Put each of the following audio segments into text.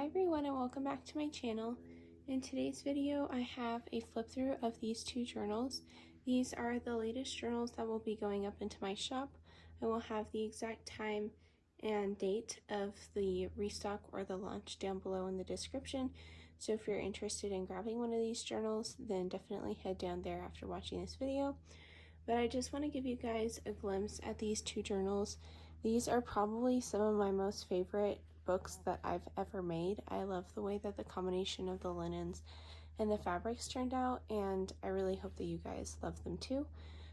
Hi everyone and welcome back to my channel. In today's video I have a flip through of these two journals. These are the latest journals that will be going up into my shop. I will have the exact time and date of the restock or the launch down below in the description. So if you're interested in grabbing one of these journals, then definitely head down there after watching this video. But I just want to give you guys a glimpse at these two journals. These are probably some of my most favorite books that I've ever made. I love the way that the combination of the linens and the fabrics turned out, and I really hope that you guys love them too.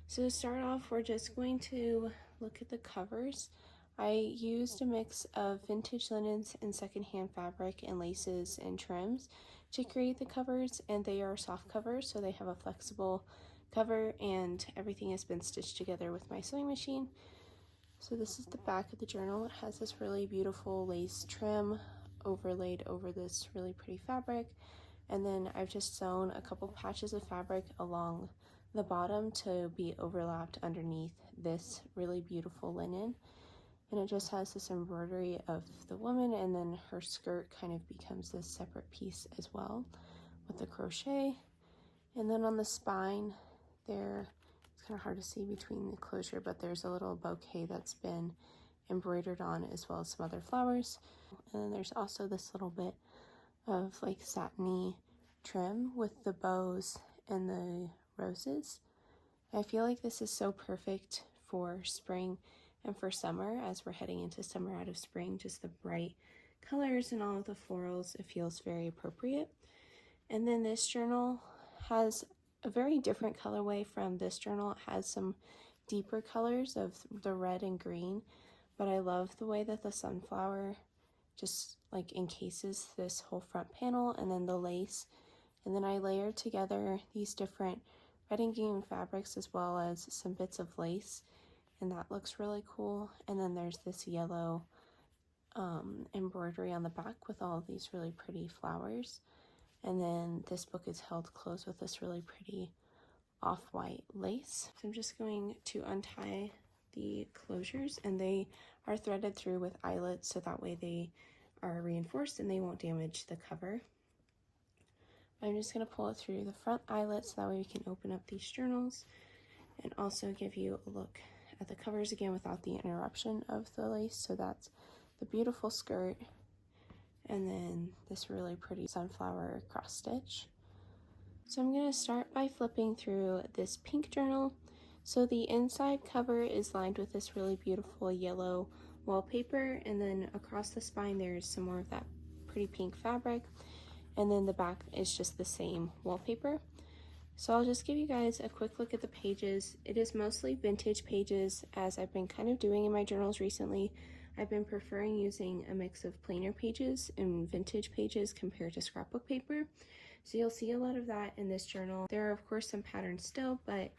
So to start off, we're just going to look at the covers. I used a mix of vintage linens and secondhand fabric and laces and trims to create the covers, and they are soft covers, so they have a flexible cover and everything has been stitched together with my sewing machine. So this is the back of the journal. It has this really beautiful lace trim overlaid over this really pretty fabric, and then I've just sewn a couple patches of fabric along the bottom to be overlapped underneath this really beautiful linen. And it just has this embroidery of the woman, and then her skirt kind of becomes this separate piece as well with the crochet. And then on the spine there, it's kind of hard to see between the closure, but there's a little bouquet that's been embroidered on, as well as some other flowers. And then there's also this little bit of like satiny trim with the bows and the roses. I feel like this is so perfect for spring and for summer, as we're heading into summer out of spring. Just the bright colors and all of the florals, it feels very appropriate. And then this journal has a very different colorway from this journal. It has some deeper colors of the red and green, but I love the way that the sunflower just like encases this whole front panel, and then the lace. And then I layered together these different red and green fabrics as well as some bits of lace, and that looks really cool. And then there's this yellow embroidery on the back with all of these really pretty flowers. And then this book is held closed with this really pretty off-white lace. So I'm just going to untie the closures, and they are threaded through with eyelets, so that way they are reinforced and they won't damage the cover. I'm just going to pull it through the front eyelet so that way we can open up these journals and also give you a look at the covers again without the interruption of the lace. So that's the beautiful skirt, and then this really pretty sunflower cross stitch. So I'm going to start by flipping through this pink journal. So the inside cover is lined with this really beautiful yellow wallpaper, and then across the spine there's some more of that pretty pink fabric, and then the back is just the same wallpaper. So I'll just give you guys a quick look at the pages. It is mostly vintage pages, as I've been kind of doing in my journals recently. I've been preferring using a mix of plainer pages and vintage pages compared to scrapbook paper. So you'll see a lot of that in this journal. There are of course some patterns still, but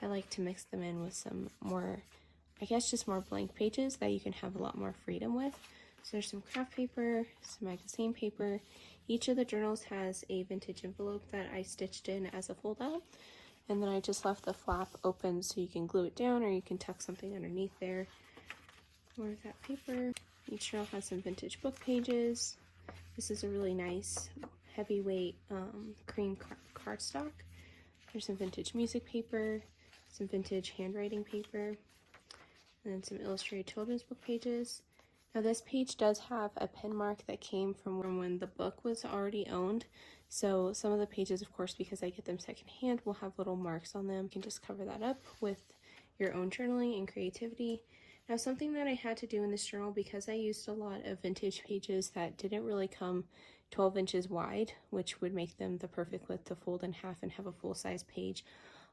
I like to mix them in with some more, I guess just more blank pages that you can have a lot more freedom with. So there's some craft paper, some magazine paper. Each of the journals has a vintage envelope that I stitched in as a fold out. And then I just left the flap open so you can glue it down, or you can tuck something underneath there. More of that paper. Each journal has some vintage book pages. This is a really nice heavyweight cream cardstock. There's some vintage music paper, some vintage handwriting paper, and then some illustrated children's book pages. Now this page does have a pin mark that came from when the book was already owned. So some of the pages, of course, because I get them secondhand, will have little marks on them. You can just cover that up with your own journaling and creativity. Now, something that I had to do in this journal, because I used a lot of vintage pages that didn't really come 12 inches wide, which would make them the perfect width to fold in half and have a full-size page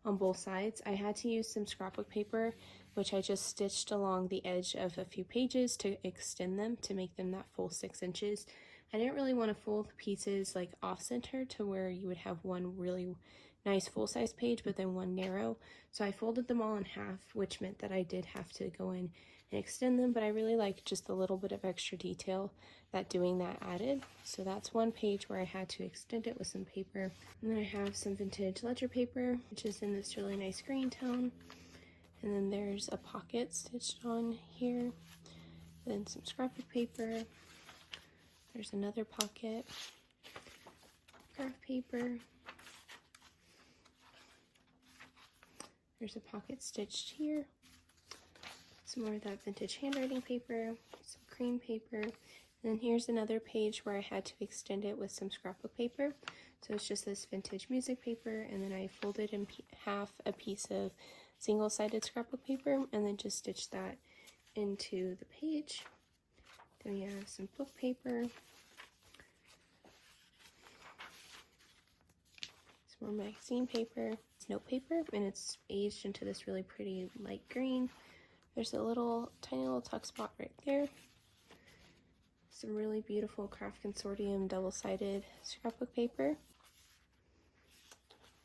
on both sides, I had to use some scrapbook paper, which I just stitched along the edge of a few pages to extend them to make them that full 6 inches. I didn't really want to fold the pieces like off-center to where you would have one really nice full-size page but then one narrow, so I folded them all in half, which meant that I did have to go in and extend them, but I really like just a little bit of extra detail that doing that added. So that's one page where I had to extend it with some paper. And then I have some vintage ledger paper, which is in this really nice green tone, and then there's a pocket stitched on here, then some scrapbook paper, There's another pocket, craft paper. There's a pocket stitched here. Some more of that vintage handwriting paper, some cream paper. And then here's another page where I had to extend it with some scrapbook paper. So it's just this vintage music paper, and then I folded in half a piece of single-sided scrapbook paper and then just stitched that into the page. Then we have some book paper, some more magazine paper. It's note paper, and it's aged into this really pretty light green. There's a tiny little tuck spot right there. Some really beautiful Craft Consortium double-sided scrapbook paper.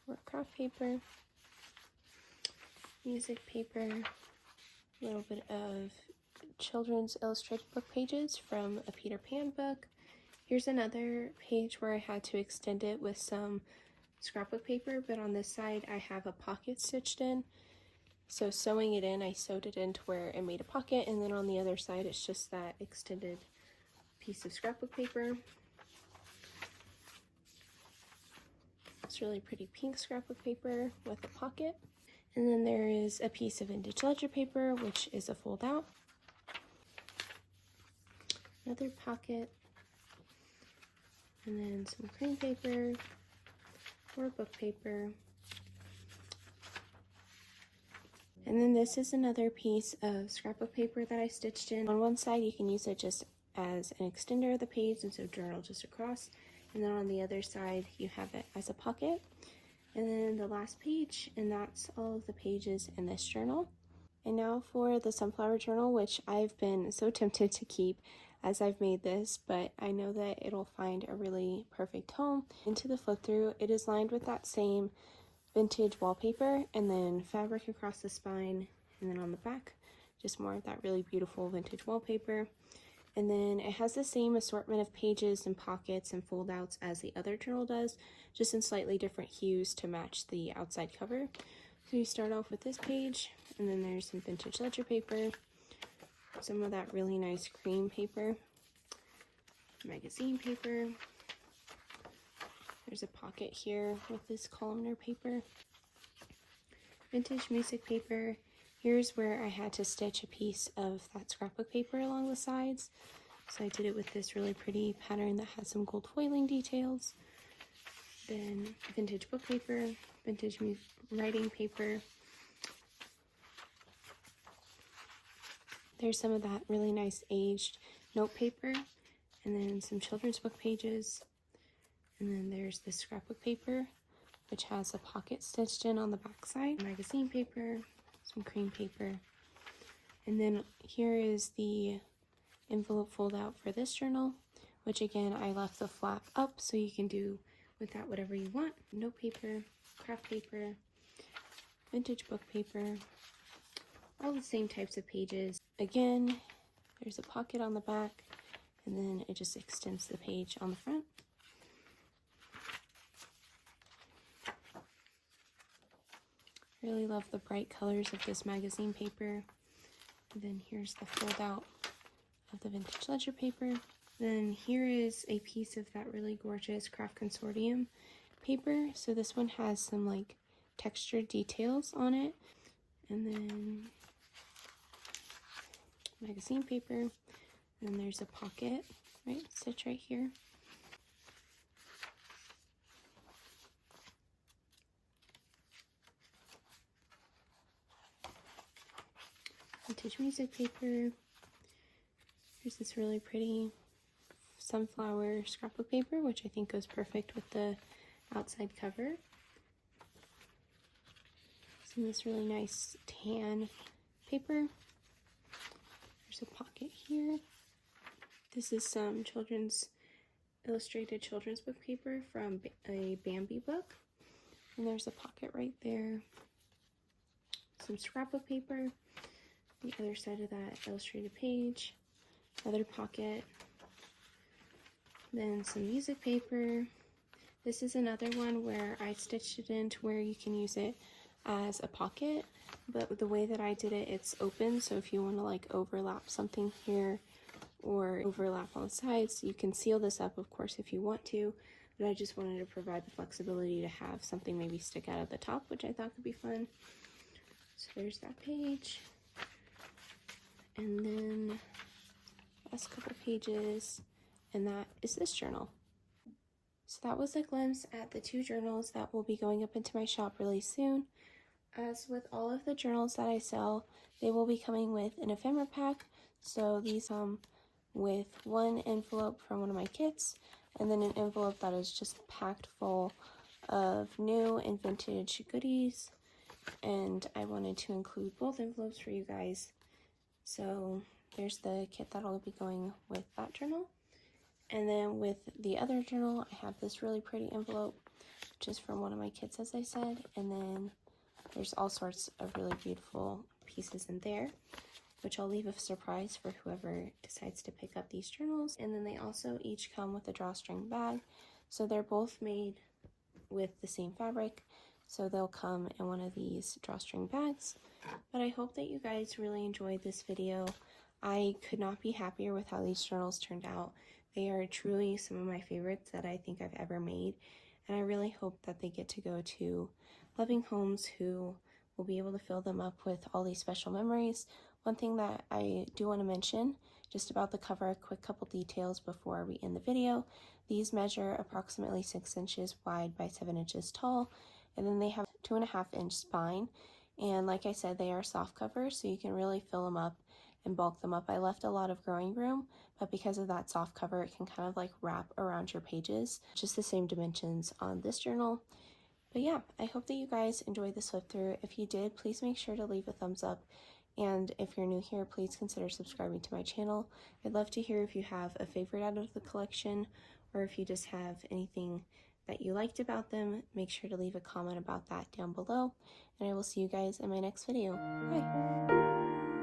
More craft paper, music paper, a little bit of children's illustrated book pages from a Peter Pan book. Here's another page where I had to extend it with some scrapbook paper, but on this side I have a pocket stitched in. So sewing it in, I sewed it into where it made a pocket, and then on the other side it's just that extended piece of scrapbook paper. It's really pretty pink scrapbook paper with a pocket. And then there is a piece of vintage ledger paper, which is a fold out. Another pocket. And then some cream paper, more book paper. And then this is another piece of scrapbook paper that I stitched in. On one side you can use it just as an extender of the page, and so journal just across. And then on the other side you have it as a pocket. And then the last page, and that's all of the pages in this journal. And now for the sunflower journal, which I've been so tempted to keep as I've made this, but I know that it'll find a really perfect home. Into the flip through, it is lined with that same vintage wallpaper, and then fabric across the spine, and then on the back just more of that really beautiful vintage wallpaper. And then it has the same assortment of pages and pockets and fold outs as the other journal does, just in slightly different hues to match the outside cover. So you start off with this page, and then there's some vintage ledger paper, some of that really nice cream paper, magazine paper. There's a pocket here with this columnar paper, vintage music paper. Here's where I had to stitch a piece of that scrapbook paper along the sides. So I did it with this really pretty pattern that has some gold foiling details. Then vintage book paper, vintage writing paper. There's some of that really nice aged note paper, and then some children's book pages. And then there's this scrapbook paper, which has a pocket stitched in on the back side. Magazine paper, some cream paper. And then here is the envelope fold out for this journal, which again, I left the flap up so you can do with that whatever you want. Note paper, craft paper, vintage book paper, all the same types of pages. Again, there's a pocket on the back, and then it just extends the page on the front. Really love the bright colors of this magazine paper. And then here's the fold out of the vintage ledger paper. Then here is a piece of that really gorgeous Craft Consortium paper. So this one has some like textured details on it. And then magazine paper. And then there's a pocket, right? Stitch right here. Vintage music paper. Here's this really pretty sunflower scrapbook paper, which I think goes perfect with the outside cover. Some of this really nice tan paper. There's a pocket here. This is some illustrated children's book paper from a Bambi book. And there's a pocket right there. Some scrapbook paper. The other side of that illustrated page, another pocket, then some music paper. This is another one where I stitched it in to where you can use it as a pocket, but the way that I did it, it's open, so if you want to like overlap something here or overlap on the sides. You can seal this up, of course, if you want to, but I just wanted to provide the flexibility to have something maybe stick out at the top, which I thought could be fun. So there's that page. And then last couple pages, and that is this journal. So that was a glimpse at the 2 journals that will be going up into my shop really soon. As with all of the journals that I sell, they will be coming with an ephemera pack. So these come with one envelope from one of my kits, and then an envelope that is just packed full of new and vintage goodies. And I wanted to include both envelopes for you guys. So there's the kit that'll be going with that journal. And then with the other journal, I have this really pretty envelope, which is from one of my kits, as I said. And then there's all sorts of really beautiful pieces in there, which I'll leave a surprise for whoever decides to pick up these journals. And then they also each come with a drawstring bag. So they're both made with the same fabric. So they'll come in one of these drawstring bags. But I hope that you guys really enjoyed this video. I could not be happier with how these journals turned out. They are truly some of my favorites that I think I've ever made. And I really hope that they get to go to loving homes who will be able to fill them up with all these special memories. One thing that I do want to mention just about the cover, a quick couple details before we end the video. These measure approximately 6 inches wide by 7 inches tall, and then they have 2.5-inch spine. And like I said, they are soft covers, so you can really fill them up and bulk them up. I left a lot of growing room, but because of that soft cover, it can kind of like wrap around your pages. Just the same dimensions on this journal. But yeah, I hope that you guys enjoyed this flip through. If you did, please make sure to leave a thumbs up. And if you're new here, please consider subscribing to my channel. I'd love to hear if you have a favorite out of the collection, or if you just have anything that you liked about them. Make sure to leave a comment about that down below. And I will see you guys in my next video. Bye!